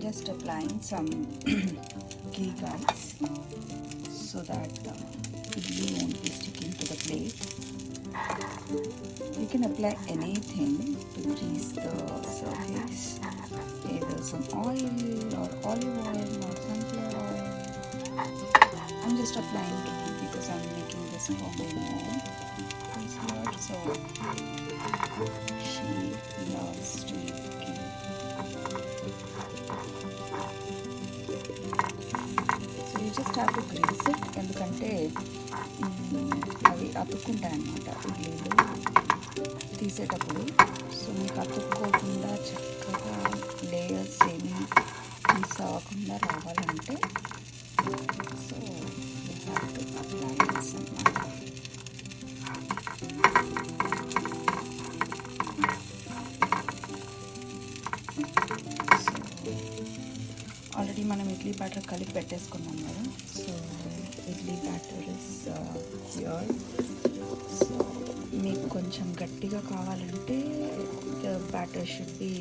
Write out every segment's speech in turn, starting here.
Just applying some ghee, guys, so that idli won't be sticking to the plate. You can apply anything to grease the surface, either some oil or olive oil or sunflower oil. I'm just applying ghee because I'm making this for my mom who's here, so she loves to eat ghee. Just have to grease it, ఎందుకంటే అవి అతుక్కుంటాయి అన్నమాట ఇడ్లీలు తీసేటప్పుడు. So మీకు అతుక్కోకుండా చక్కగా layers ఏమి miss అవ్వకుండా రావాలంటే so you have to apply this అన్నమాట. ఆల్రెడీ మనం ఇడ్లీ బ్యాటర్ కలిపి పెట్టేసుకున్నాం కదా. So idli batter is here. So మీకు కొంచెం గట్టిగా కావాలంటే the batter should be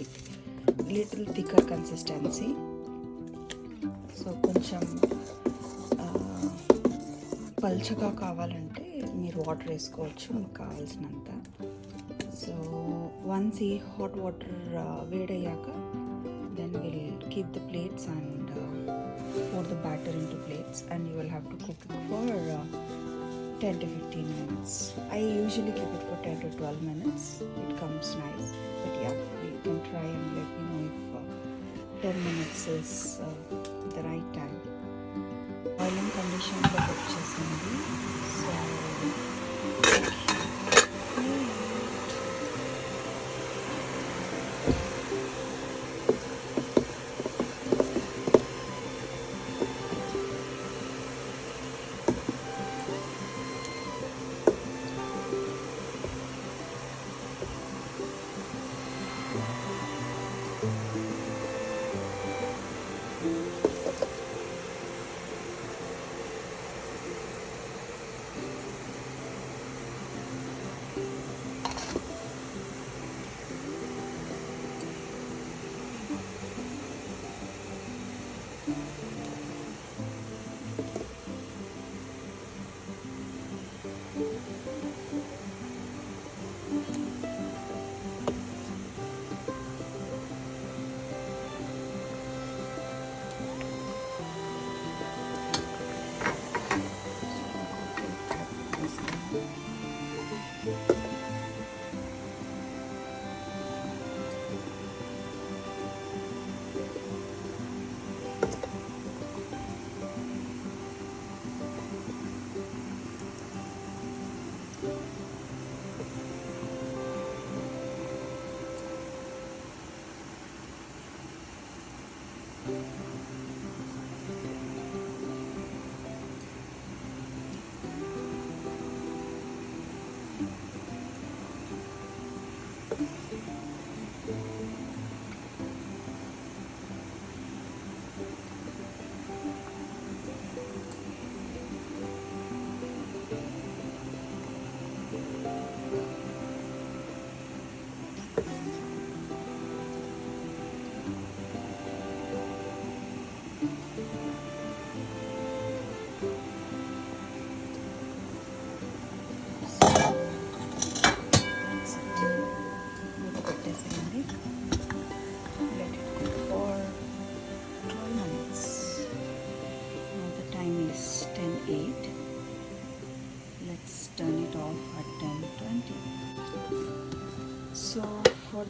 little thicker consistency. So కొంచెం పల్చగా కావాలంటే మీరు వాటర్ వేసుకోవచ్చు మీకు కావాల్సినంత. సో వన్స్ ఈ హాట్ వాటర్ వేడయ్యాక then we'll keep the plates and pour the batter into plates, and you will have to cook it for 10 to 15 minutes. I usually keep it for 10 to 12 minutes. It comes nice, but yeah, you can try and let me know if 10 minutes is the right time. Boiling condition lo vachesindi. So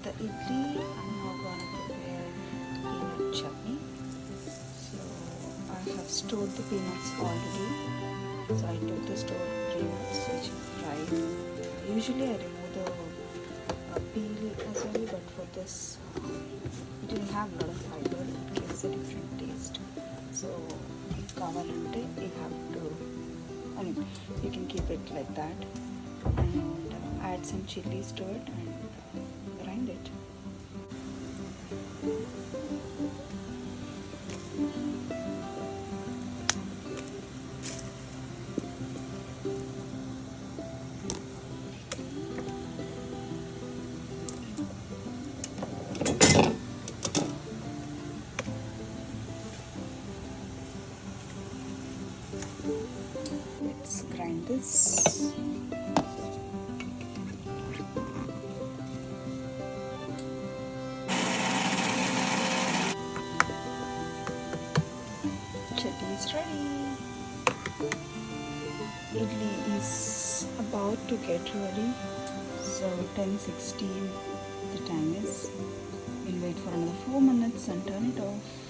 the idli, I'm now gonna prepare peanut chutney. So I have stored the peanuts already. So I took the stored peanuts which I fried. Usually I remove the peel as well, but for this it will have a lot of fiber. It gives a different taste. So kavalante you have to, you can keep it like that and add some chilies to it and grind it. Let's grind this. Chutney is ready. Idli is about to get ready. So 10:16 the time is. We'll wait for another 4 minutes and turn it off.